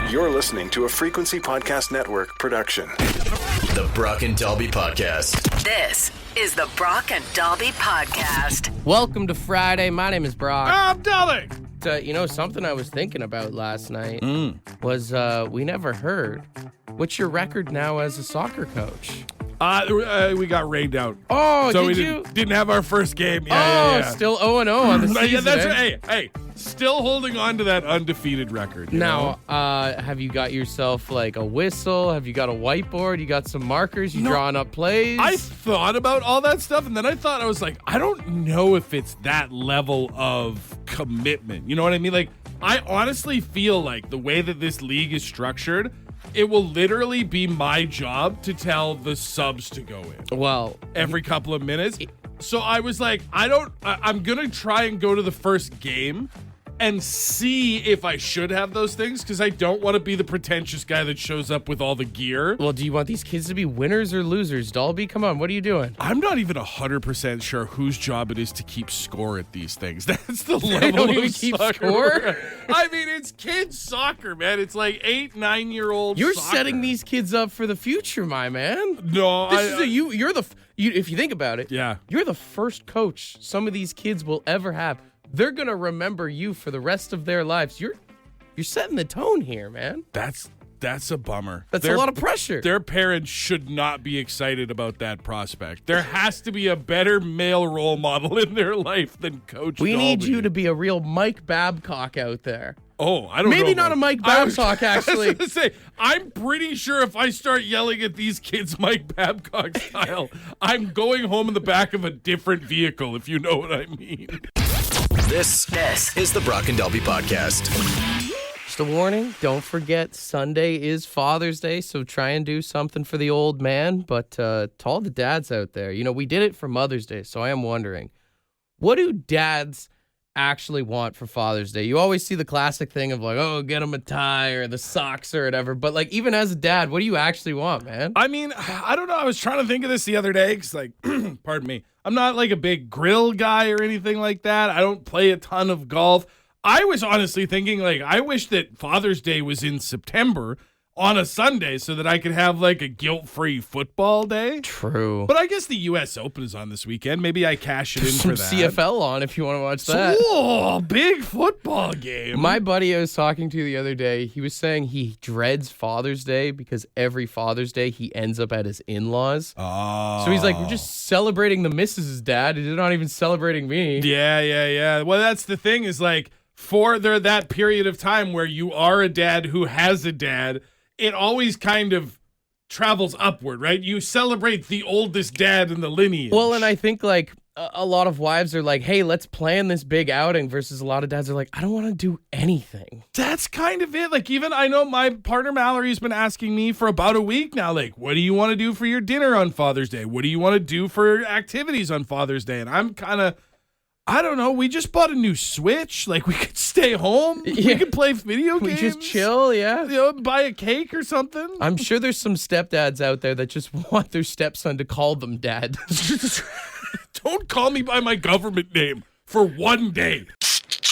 You're listening to a Frequency Podcast Network production. The Brock and Dalby Podcast. This is the Brock and Dalby Podcast. Welcome to Friday. My name is Brock. I'm Dalby. Something I was thinking about last night was we never heard. What's your record now as a soccer coach? We got rained out. Oh, so did we you? Didn't have our first game. Yeah. Still 0-0 on the season. Yeah, that's right. Hey, still holding on to that undefeated record. Now, have you got yourself like a whistle? Have you got a whiteboard? You got some markers? You drawing up plays? I thought about all that stuff, and then I was like, I don't know if it's that level of commitment. You know what I mean? Like, I honestly feel like the way that this league is structured, it will literally be my job to tell the subs to go in. Well, every couple of minutes. So I was like, I'm going to try and go to the first game and see if I should have those things, because I don't want to be the pretentious guy that shows up with all the gear. Well, do you want these kids to be winners or losers, Dalby? Come on, what are you doing? I'm not even 100% sure whose job it is to keep score at these things. That's the They level don't of even keep soccer. score? I mean, it's kids soccer, man. It's like 8-9-year-old You're soccer. setting these kids up for the future, my man. No, if you think about it, Yeah. you're the first coach some of these kids will ever have. They're gonna remember you for the rest of their lives. You're setting the tone here, man. That's a bummer. That's a lot of pressure. Their parents should not be excited about that prospect. There has to be a better male role model in their life than Coach We need Dalby. you to be a real Mike Babcock out there. Oh, I don't know. Maybe not a Mike Babcock, actually. I was gonna say, I'm pretty sure if I start yelling at these kids Mike Babcock style, I'm going home in the back of a different vehicle, if you know what I mean. This is the Brock and Dalby Podcast. Just a warning, don't forget Sunday is Father's Day, so try and do something for the old man. But to all the dads out there, we did it for Mother's Day, so I am wondering, what do dads actually want for Father's Day? You always see the classic thing of like, oh, get him a tie or the socks or whatever. But like, even as a dad, what do you actually want, man? I mean, I don't know. I was trying to think of this the other day because, like, pardon me, I'm not like a big grill guy or anything like that. I don't play a ton of golf. I was honestly thinking, like, I wish that Father's Day was in September on a Sunday so that I could have like a guilt-free football day. True. But I guess the U.S. Open is on this weekend. Maybe I cash it in Some for that. CFL on if you want to watch that. Oh, big football game. My buddy I was talking to the other day, he was saying he dreads Father's Day because every Father's Day he ends up at his in-laws. Oh. So he's like, we're just celebrating the missus' dad. They're not even celebrating me. Yeah. Well, that's the thing is, like, for that period of time where you are a dad who has a dad, it always kind of travels upward, right? You celebrate the oldest dad in the lineage. Well, and I think like a lot of wives are like, hey, let's plan this big outing, versus a lot of dads are like, I don't want to do anything. That's kind of it. Like, even I know my partner Mallory's been asking me for about a week now, like, what do you want to do for your dinner on Father's Day? What do you want to do for activities on Father's Day? And I'm kind of, I don't know. We just bought a new Switch. Like, we could stay home. Yeah. We could play video We games. just chill, yeah. Buy a cake or something. I'm sure there's some stepdads out there that just want their stepson to call them dad. Don't call me by my government name for one day.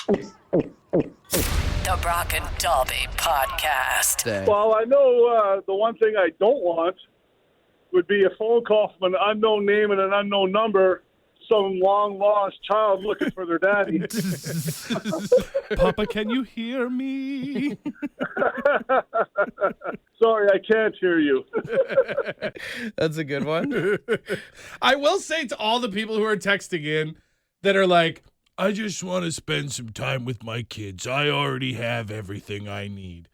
The Brock and Dalby Podcast. Well, I know the one thing I don't want would be a phone call from an unknown name and an unknown number, some long-lost child looking for their daddy. Papa, can you hear me? Sorry, I can't hear you. That's a good one. I will say to all the people who are texting in that are like, I just want to spend some time with my kids. I already have everything I need.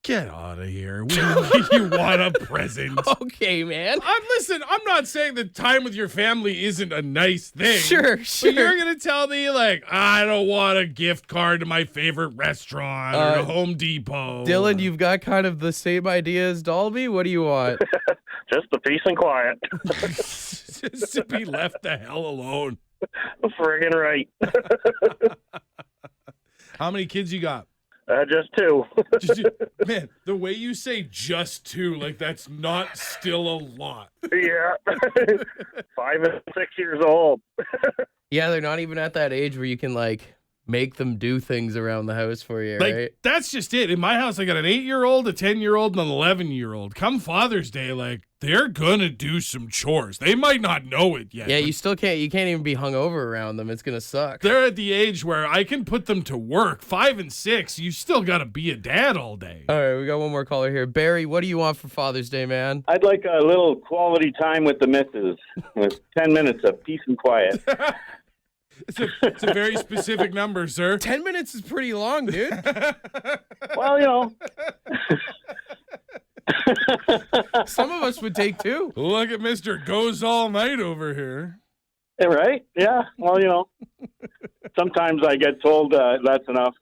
Get out of here. You want a present. Okay, man. Listen, I'm not saying that time with your family isn't a nice thing. Sure. But you're going to tell me, like, I don't want a gift card to my favorite restaurant or to Home Depot. Dylan, you've got kind of the same idea as Dalby. What do you want? Just the peace and quiet. Just to be left the hell alone. Friggin' right. How many kids you got? Just two. Man, the way you say just two, like that's not still a lot. Yeah. 5 and 6 years old. Yeah, they're not even at that age where you can like make them do things around the house for you, Like, right? that's just it. In my house, I got an 8-year-old, a 10-year-old, and an 11-year-old. Come Father's Day, like, they're gonna do some chores. They might not know it yet. Yeah, but you still can't. You can't even be hungover around them. It's gonna suck. they're at the age where I can put them to work. 5 and 6, you still gotta be a dad all day. All right, we got one more caller here. Barry, what do you want for Father's Day, man? I'd like a little quality time with the missus, with 10 minutes of peace and quiet. It's a very specific number, sir. 10 minutes is pretty long, dude. Well, you know, Some of us would take 2. Look at Mr. Goes All Night over here. right? Yeah. Well, you know, sometimes I get told that's enough.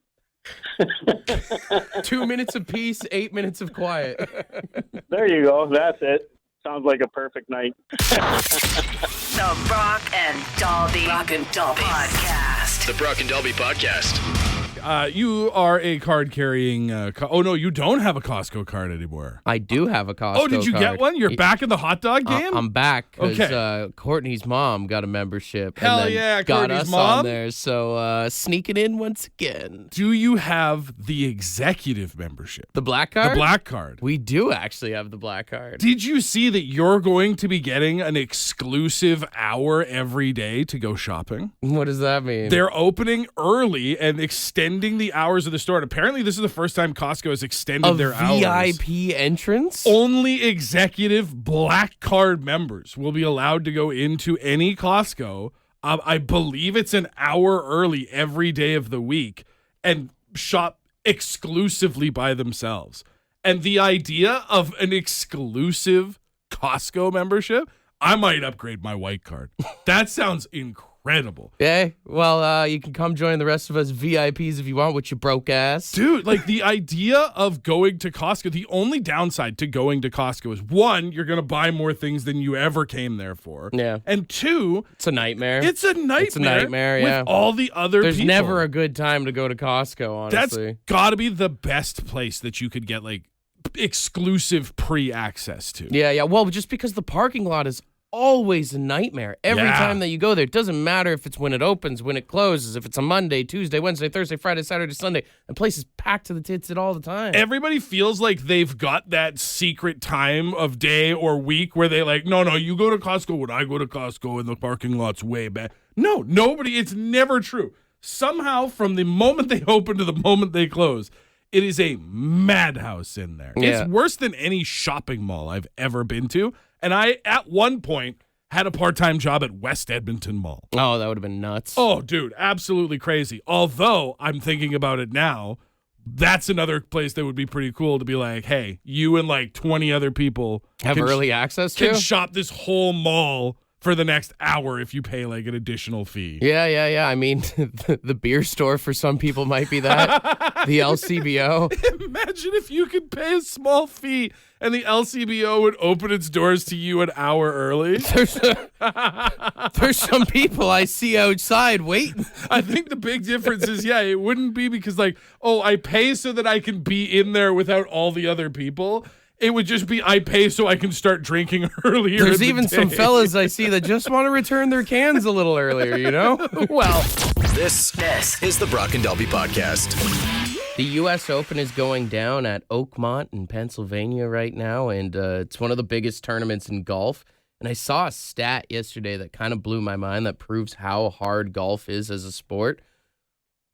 2 minutes of peace, 8 minutes of quiet. There you go. That's it. Sounds like a perfect night. The Brock and Dalby Podcast. The Brock and Dalby Podcast. You are a card carrying. Oh no, you don't have a Costco card anymore. I do have a Costco Oh, did you card. get one? You're back in the hot dog game. I'm back because Okay. Courtney's mom got a membership. Hell and then yeah, got Courtney's us mom. on there. So sneaking in once again. Do you have the executive membership? The black card? The black card. We do actually have the black card. Did you see that you're going to be getting an exclusive hour every day to go shopping? What does that mean? They're opening early and extending the hours of the store. And apparently, this is the first time Costco has extended a their hours. VIP entrance? Only executive black card members will be allowed to go into any Costco. I believe it's an hour early every day of the week and shop exclusively by themselves. And the idea of an exclusive Costco membership, I might upgrade my white card. That sounds incredible. Yeah. Well, you can come join the rest of us VIPs if you want with your broke ass. Dude, like the idea of going to Costco, the only downside to going to Costco is one, you're going to buy more things than you ever came there for. Yeah. And two, It's a nightmare. it's a nightmare. It's a nightmare, yeah. With all the other There's people. never a good time to go to Costco, That's honestly. got to be the best place that you could get like exclusive pre-access to. Yeah. Well, just because the parking lot is always a nightmare. Every Yeah. time that you go there, it doesn't matter if it's when it opens, when it closes, if it's a Monday, Tuesday, Wednesday, Thursday, Friday, Saturday, Sunday. The place is packed to the tits all the time. Everybody feels like they've got that secret time of day or week where they like, no, you go to Costco when I go to Costco and the parking lot's way back. No, nobody, it's never true. Somehow from the moment they open to the moment they close, it is a madhouse in there. Yeah. It's worse than any shopping mall I've ever been to. And I, at one point, had a part-time job at West Edmonton Mall. Oh, that would have been nuts. Oh, dude, absolutely crazy. Although I'm thinking about it now, that's another place that would be pretty cool to be like, hey, you and like 20 other people Have can early access to? can shop this whole mall for the next hour if you pay like an additional fee. Yeah. I mean, the beer store for some people might be that. The LCBO. Imagine if you could pay a small fee and the LCBO would open its doors to you an hour early. There's some people I see outside waiting. I think the big difference is, it wouldn't be because like, oh, I pay so that I can be in there without all the other people. It would just be I pay so I can start drinking earlier. There's in the even some day. fellas I see that just want to return their cans a little earlier, you know? Well, This is the Brock and Dalby Podcast. The U.S. Open is going down at Oakmont in Pennsylvania right now, and it's one of the biggest tournaments in golf. And I saw a stat yesterday that kind of blew my mind that proves how hard golf is as a sport.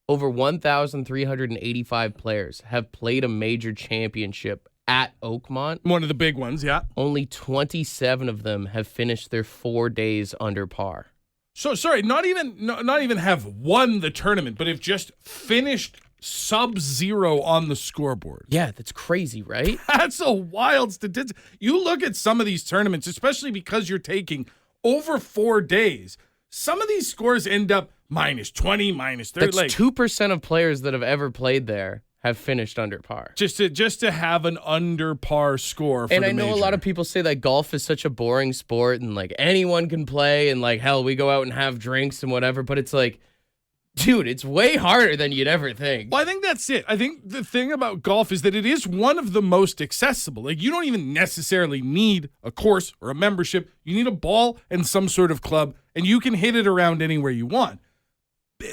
Over 1,385 players have played a major championship at Oakmont. one of the big ones, yeah. Only 27 of them have finished their 4 days under par. So sorry, not even have won the tournament, but have just finished sub-zero on the scoreboard. Yeah, that's crazy, right? That's a wild statistic. You look at some of these tournaments, especially because you're taking over 4 days. Some of these scores end up minus 20, minus 30. That's 2% of players that have ever played there have finished under par. Just to have an under par score for And the I know major. a lot of people say that golf is such a boring sport and like anyone can play and like hell, we go out and have drinks and whatever, but it's like, dude, it's way harder than you'd ever think. Well, I think that's it. I think the thing about golf is that it is one of the most accessible. Like, you don't even necessarily need a course or a membership. You need a ball and some sort of club, and you can hit it around anywhere you want.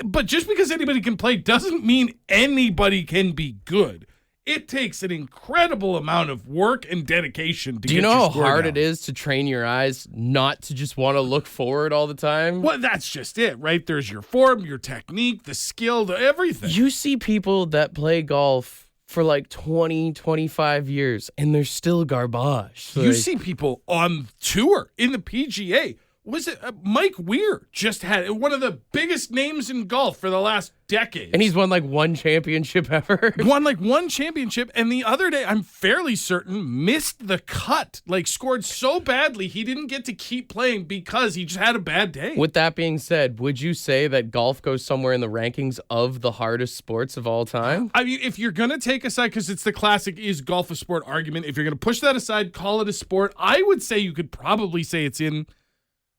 But just because anybody can play doesn't mean anybody can be good. It takes an incredible amount of work and dedication to Do you get know your how score hard down. it is to train your eyes not to just want to look forward all the time? Well, that's just it, right? There's your form, your technique, the skill, everything. You see people that play golf for like 20, 25 years, and they're still garbage. You Like, see people on tour in the PGA. Was it Mike Weir just had one of the biggest names in golf for the last decade. and he's won like one championship ever. won like one championship, and the other day, I'm fairly certain, missed the cut. Like, scored so badly, he didn't get to keep playing because he just had a bad day. With that being said, would you say that golf goes somewhere in the rankings of the hardest sports of all time? I mean, if you're going to take aside, because it's the classic is golf a sport argument, if you're going to push that aside, call it a sport, I would say you could probably say it's in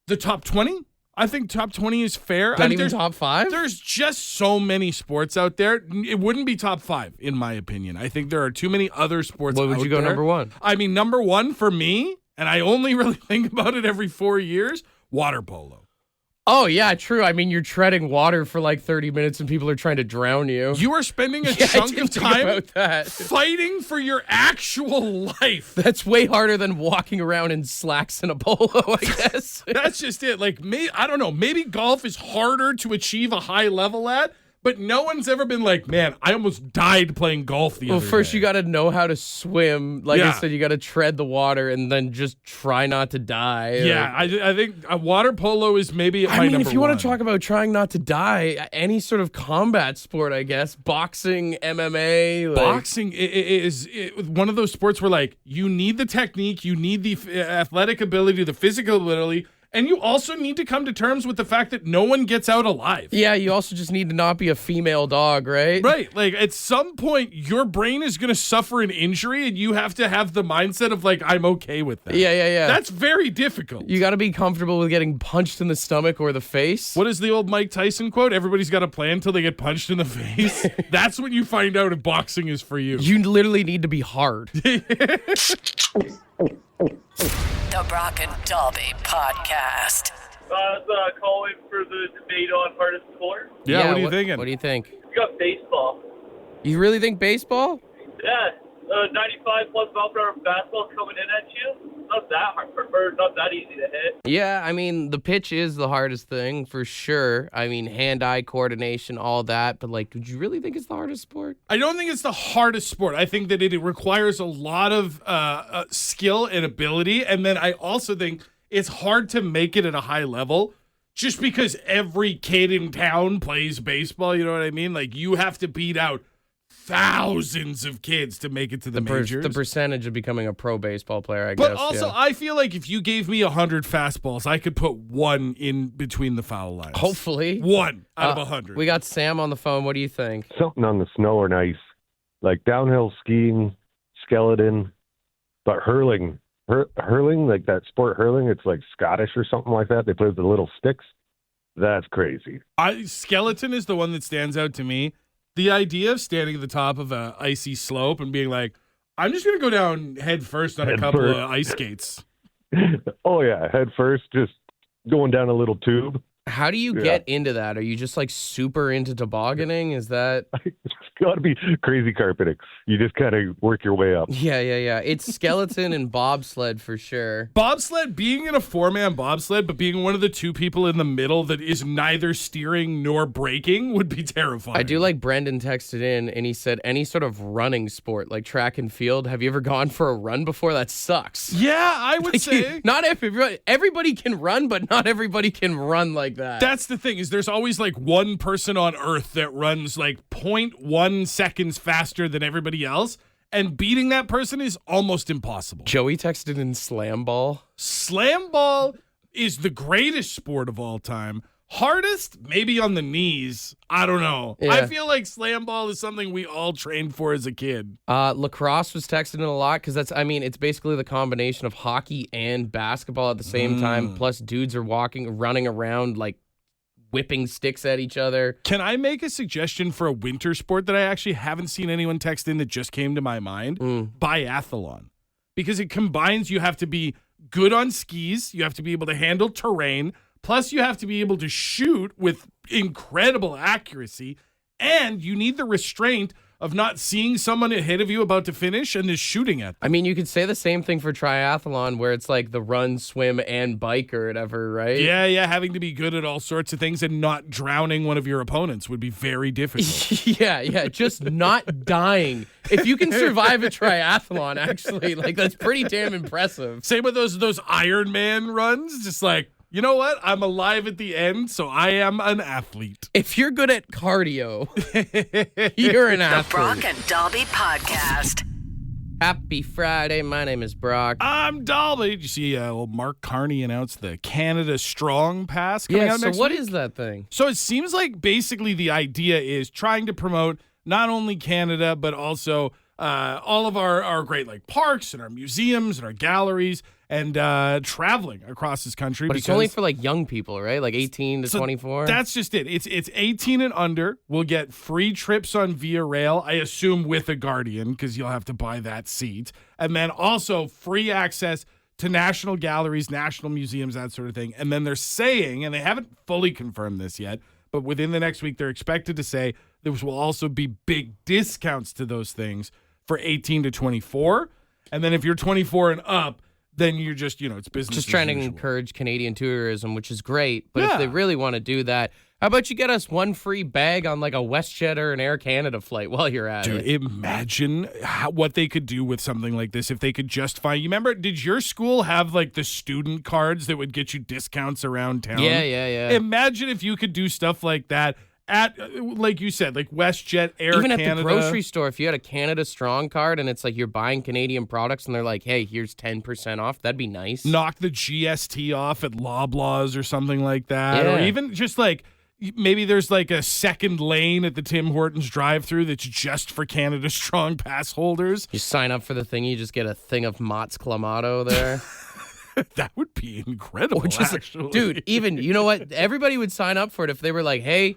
the top 20. I think top 20 is fair. Not I mean, even there's- top 5? There's just so many sports out there. It wouldn't be top 5, in my opinion. I think there are too many other sports What would out you go there. number 1? I mean, number 1 for me, and I only really think about it every 4 years, water polo. Oh, yeah, true. I mean, you're treading water for like 30 minutes and people are trying to drown you. You are spending a Yeah, I chunk did of think time about that. fighting for your actual life. That's way harder than walking around in slacks and a polo, I guess. That's just it. Like, I don't know. Maybe golf is harder to achieve a high level at, but no one's ever been like, man, I almost died playing golf the Well, other first day. you got to know how to swim. Like I Yeah. said, you got to tread the water and then just try not to die. Yeah, I think water polo is maybe I my mean, number if you want one. to talk about trying not to die, any sort of combat sport, I guess, boxing, MMA, like, Boxing is one of those sports where, like, you need the technique, you need the athletic ability, the physical ability, and you also need to come to terms with the fact that no one gets out alive. Yeah, you also just need to not be a female dog, right? Right. Like, at some point, your brain is going to suffer an injury, and you have to have the mindset of, like, I'm okay with that. Yeah. That's very difficult. You got to be comfortable with getting punched in the stomach or the face. What is the old Mike Tyson quote? Everybody's got a plan until they get punched in the face. That's when you find out if boxing is for you. You literally need to be hard. The Brock and Dalby Podcast. Calling for the debate on hardest sport. Yeah, what are you thinking? What do you think? We got baseball. You really think baseball? Yeah, 95 plus mile per hour fastball coming in at you. Not that hard, or not that easy to hit. Yeah, I mean, the pitch is the hardest thing for sure. I mean, hand-eye coordination, all that. But, like, would you really think it's the hardest sport? I don't think it's the hardest sport. I think that it requires a lot of skill and ability. And then I also think it's hard to make it at a high level just because every kid in town plays baseball. You know what I mean? Like, you have to beat out thousands of kids to make it to the majors. The percentage of becoming a pro baseball player, I But guess. also, yeah. I feel like if you gave me 100 fastballs, I could put one in between the foul lines. Hopefully. One out of 100. We got Sam on the phone. What do you think? Something on the snow or ice, like downhill skiing, skeleton, but hurling, like that sport hurling, it's like Scottish or something like that. They play with the little sticks. That's crazy. Skeleton is the one that stands out to me. The idea of standing at the top of a icy slope and being like, I'm just going to go down head first on a couple of ice skates. Oh, yeah, head first, just going down a little tube. How do you get into that? Are you just like super into tobogganing? Is that? It's got to be crazy carpeting. You just kind of work your way up. Yeah. It's skeleton and bobsled for sure. Bobsled, being in a 4-man bobsled, but being one of the two people in the middle that is neither steering nor braking would be terrifying. I do like Brendan texted in and he said any sort of running sport like track and field. Have you ever gone for a run before? That sucks. Yeah, I would say. Not everybody can run, but not everybody can run like that. That's the thing, is there's always like one person on earth that runs like 0.1 seconds faster than everybody else, and beating that person is almost impossible. Joey texted in slam ball. Slam ball is the greatest sport of all time. Hardest, maybe on the knees. I don't know. Yeah. I feel like slam ball is something we all trained for as a kid. Lacrosse was texted in a lot because it's basically the combination of hockey and basketball at the same time. Plus dudes are running around like whipping sticks at each other. Can I make a suggestion for a winter sport that I actually haven't seen anyone text in that just came to my mind? Biathlon. Because it combines, you have to be good on skis, you have to be able to handle terrain, Plus, you have to be able to shoot with incredible accuracy, and you need the restraint of not seeing someone ahead of you about to finish and just shooting at them. I mean, you could say the same thing for triathlon, where it's like the run, swim, and bike or whatever, right? Yeah, having to be good at all sorts of things and not drowning one of your opponents would be very difficult. yeah, just not dying. If you can survive a triathlon, actually, like that's pretty damn impressive. Same with those Iron Man runs, just like, you know what? I'm alive at the end, so I am an athlete. If you're good at cardio, you're an athlete. The Brock and Dobby Podcast. Happy Friday. My name is Brock. I'm Dolby. Did you see Mark Carney announced the Canada Strong Pass coming out next week? What is that thing? So it seems like basically the idea is trying to promote not only Canada, but also all of our great like parks and our museums and our galleries and traveling across this country. But it's only for like young people, right? Like 18 to 24? That's just it. It's 18 and under. We'll get free trips on Via Rail, I assume with a Guardian, because you'll have to buy that seat. And then also free access to national galleries, national museums, that sort of thing. And then they're saying, and they haven't fully confirmed this yet, but within the next week, they're expected to say there will also be big discounts to those things for 18 to 24. And then if you're 24 and up, then you're just, it's business. Just trying to usual. encourage Canadian tourism, which is great. But Yeah. if they really want to do that, how about you get us one free bag on like a WestJet or an Air Canada flight while you're at Dude, it? imagine what they could do with something like this if they could just find. You remember, did your school have like the student cards that would get you discounts around town? Yeah. Imagine if you could do stuff like that at, like you said, like WestJet, Air Even Canada. at the grocery store, if you had a Canada Strong card and it's like you're buying Canadian products and they're like, hey, here's 10% off, that'd be nice. Knock the GST off at Loblaws or something like that. Yeah. Or even just like, maybe there's like a second lane at the Tim Hortons drive-thru that's just for Canada Strong Pass holders. You sign up for the thing, you just get a thing of Mott's Clamato there. That would be incredible, Or just, actually. dude, even, you know what? Everybody would sign up for it if they were like, hey,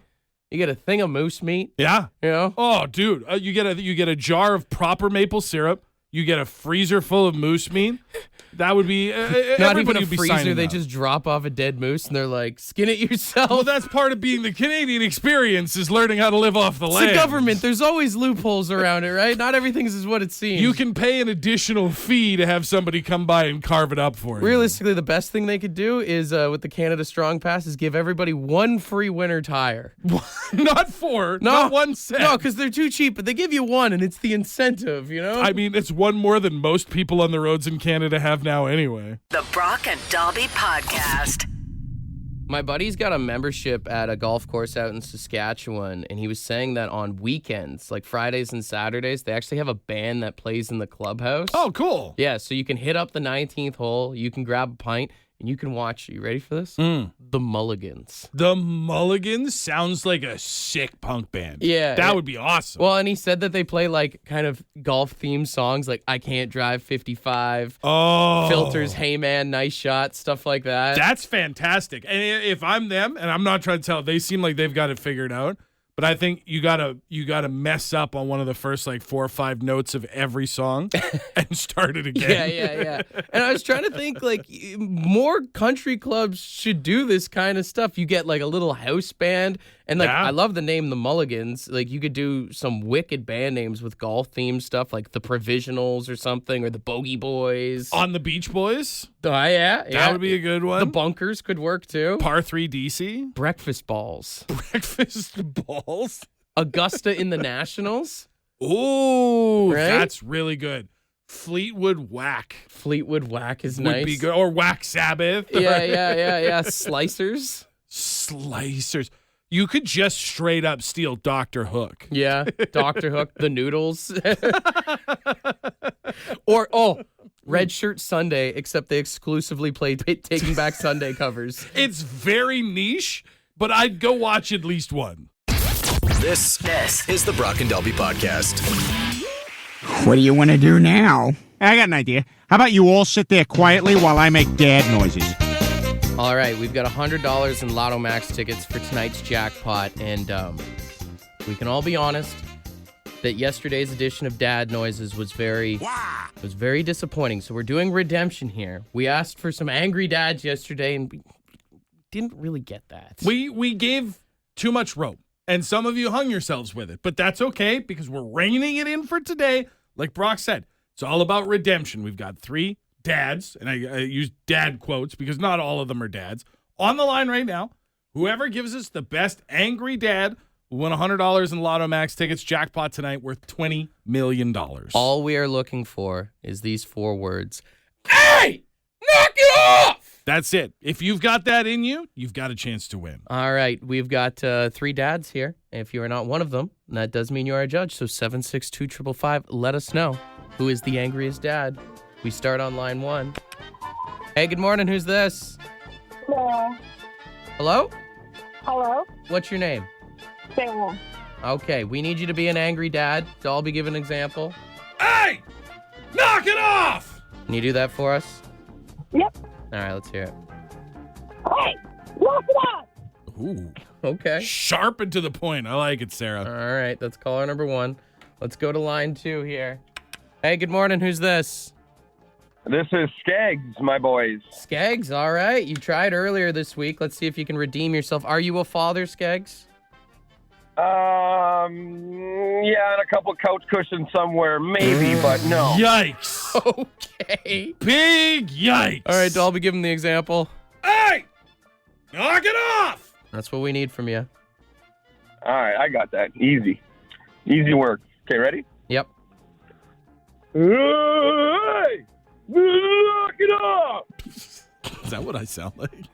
you get a thing of moose meat. Yeah. You know? Oh, dude, you get a jar of proper maple syrup. You get a freezer full of moose meat. That would be Not even a would be freezer. signing They up. just drop off a dead moose and they're like, skin it yourself. Well, that's part of being the Canadian experience is learning how to live off the It's land. the government. There's always loopholes around it, right? Not everything is what it seems. You can pay an additional fee to have somebody come by and carve it up for you. Realistically, the best thing they could do is with the Canada Strong Pass is give everybody one free winter tire. Not four, not one set. No, because they're too cheap, but they give you one, and it's the incentive, you know? I mean, it's one more than most people on the roads in Canada have now anyway. The Brock and Dobby Podcast. My buddy's got a membership at a golf course out in Saskatchewan, and he was saying that on weekends, like Fridays and Saturdays, they actually have a band that plays in the clubhouse. Oh, cool. Yeah, so you can hit up the 19th hole, you can grab a pint, and you can watch, you ready for this? The Mulligans. The Mulligans sounds like a sick punk band. Yeah. That would be awesome. Well, and he said that they play like kind of golf-themed songs like I Can't Drive 55, Filters, Hey Man, Nice Shot, stuff like that. That's fantastic. And if I'm them, and I'm not trying to tell, they seem like they've got it figured out. But I think you gotta mess up on one of the first like 4 or 5 notes of every song and start it again. Yeah. And I was trying to think like more country clubs should do this kind of stuff. You get like a little house band, and like I love the name the Mulligans. Like you could do some wicked band names with golf themed stuff, like the Provisionals or something, or the Bogey Boys. On the Beach Boys. Oh yeah, That would be a good one. The Bunkers could work too. Par 3 DC. Breakfast Balls. Breakfast Balls. Augusta in the Nationals. Oh, Right? that's really good. Fleetwood Whack Fleetwood Whack is would nice. be good. Or Whack Sabbath. Yeah. Slicers. Slicers. You could just straight up steal Dr. Hook. Yeah, Dr. Hook, the Noodles. Or, Red Shirt Sunday, except they exclusively play Taking Back Sunday covers. It's very niche, but I'd go watch at least one. This is the Brock and Dobby Podcast. What do you want to do now? I got an idea. How about you all sit there quietly while I make dad noises? All right, we've got $100 in Lotto Max tickets for tonight's jackpot, and we can all be honest that yesterday's edition of Dad Noises was very disappointing. So we're doing redemption here. We asked for some angry dads yesterday, and we didn't really get that. We gave too much rope, and some of you hung yourselves with it, but that's okay because we're reining it in for today. Like Brock said, it's all about redemption. We've got 3 dads, and I use dad quotes because not all of them are dads, on the line right now. Whoever gives us the best angry dad will win $100 in Lotto Max tickets. Jackpot tonight worth $20 million. All we are looking for is these 4 words. Hey! Knock it off! That's it. If you've got that in you, you've got a chance to win. All right. We've got 3 dads here. If you are not one of them, that does mean you are a judge. So 762-555, let us know who is the angriest dad. We start on line 1. Hey, good morning. Who's this? Hello. Hello? Hello. What's your name? Sarah. Okay. We need you to be an angry dad. So I'll be giving an example. Hey! Knock it off! Can you do that for us? Yep. All right. Let's hear it. Hey, knock it off. Ooh. Okay. Sharp and to the point. I like it, Sarah. All right. That's caller number 1. Let's go to line 2 here. Hey, good morning. Who's this? This is Skeggs, my boys. Skeggs, all right. You tried earlier this week. Let's see if you can redeem yourself. Are you a father, Skeggs? Yeah, and a couple couch cushions somewhere, maybe, but no. Yikes. Okay. Big yikes. All right, Dolby, give him the example. Hey! Knock it off! That's what we need from you. All right, I got that. Easy. Easy work. Okay, ready? Yep. Hey! Knock it off! Is that what I sound like?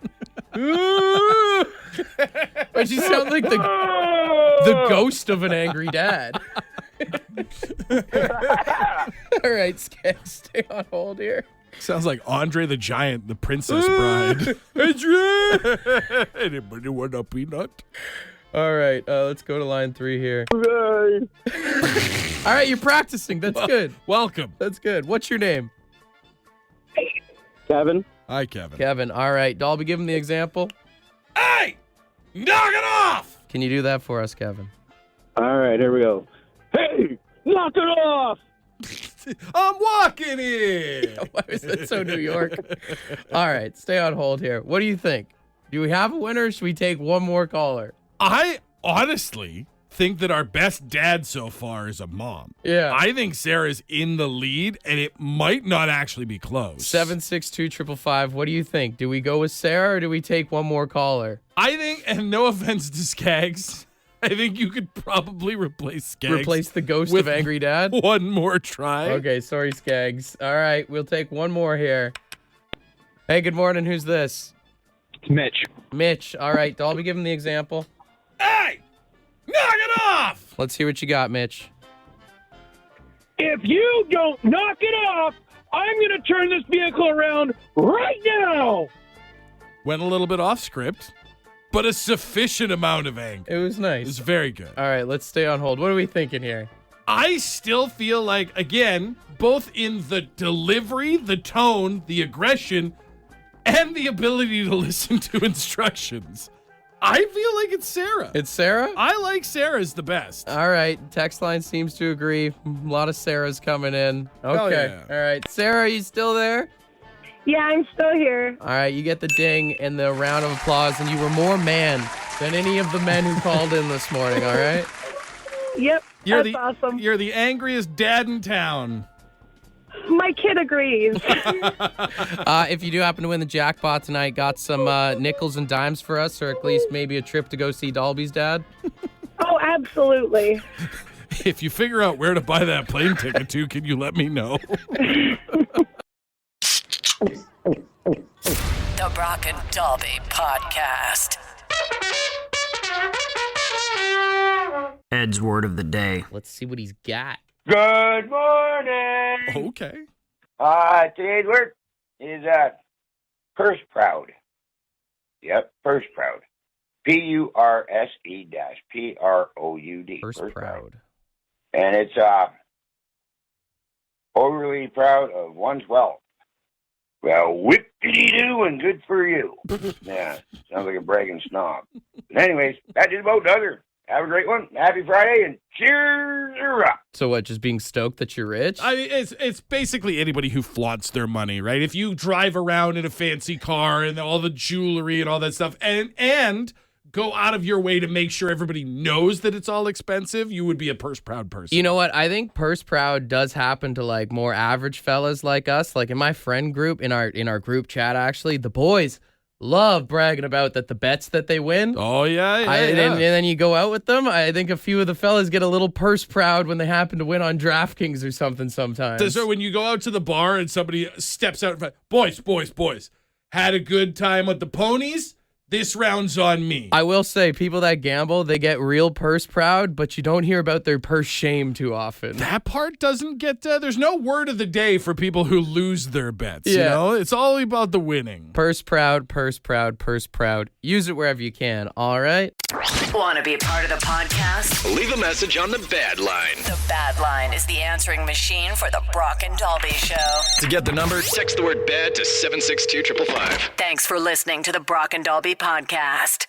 But you sound like the ghost of an angry dad. All right, Skeggs, stay on hold here. Sounds like Andre the Giant, the Princess Bride. Andre! Anybody want a peanut? All right, let's go to line 3 here. All right, you're practicing. That's good. Welcome. That's good. What's your name? Kevin. Hi, Kevin. Kevin. All right, Dolby, give him the example. Hey! Knock it off! Can you do that for us, Kevin? All right, here we go. Hey, knock it off! I'm walking in. Why was that so New York? All right, stay on hold here. What do you think? Do we have a winner or should we take one more caller? I honestly think that our best dad so far is a mom. Yeah. I think Sarah's in the lead, and it might not actually be close. 762-555, what do you think? Do we go with Sarah or do we take one more caller? I think, and no offense to Skaggs, I think you could probably replace Skaggs. Replace the ghost with of angry dad? One more try. Okay, sorry, Skaggs. All right, we'll take one more here. Hey, good morning. Who's this? It's Mitch. Mitch. All right, Dolby, give him the example. Hey! Knock it off! Let's hear what you got, Mitch. If you don't knock it off, I'm going to turn this vehicle around right now. Went a little bit off script, but a sufficient amount of anger. It was nice. It was very good. All right, let's stay on hold. What are we thinking here? I still feel like, again, both in the delivery, the tone, the aggression, and the ability to listen to instructions, I feel like it's Sarah. It's Sarah? I like Sarah's the best. All right, text line seems to agree. A lot of Sarahs coming in. Okay. yeah. All right, Sarah, are you still there? Yeah, I'm still here. All right, you get the ding and the round of applause, and you were more man than any of the men who called in this morning, all right? Yep, You're that's awesome. You're the angriest dad in town. My kid agrees. If you do happen to win the jackpot tonight, got some nickels and dimes for us, or at least maybe a trip to go see Dolby's dad? Oh, absolutely. If you figure out where to buy that plane ticket to, can you let me know? The Brock and Dolby Podcast. Ed's word of the day. Let's see what he's got. Good morning. Okay. Today's word is purse proud. Yep, purse proud. PURSE-PROUD. Purse proud. And it's overly proud of one's wealth. Well, whippity-doo and good for you. Yeah, sounds like a bragging snob. But anyways, that just about does her. Have a great one. Happy Friday, and cheers up. So what, just being stoked that you're rich? I mean, it's basically anybody who flaunts their money, right? If you drive around in a fancy car and all the jewelry and all that stuff, and go out of your way to make sure everybody knows that it's all expensive, you would be a purse-proud person. You know what? I think purse-proud does happen to like more average fellas like us. Like in my friend group, in our group chat, actually, the boys love bragging about the bets that they win. Oh, yeah. And then you go out with them. I think a few of the fellas get a little purse proud when they happen to win on DraftKings or something sometimes. So when you go out to the bar and somebody steps out in front, boys, had a good time with the ponies? This round's on me. I will say, people that gamble, they get real purse proud, but you don't hear about their purse shame too often. That part doesn't get, there's no word of the day for people who lose their bets, you know? It's all about the winning. Purse proud, purse proud, purse proud. Use it wherever you can, all right? Want to be a part of the podcast? Leave a message on the Bad Line. The Bad Line is the answering machine for the Brock and Dalby Show. To get the number, text the word BAD to 762-555. Thanks for listening to the Brock and Dalby podcast.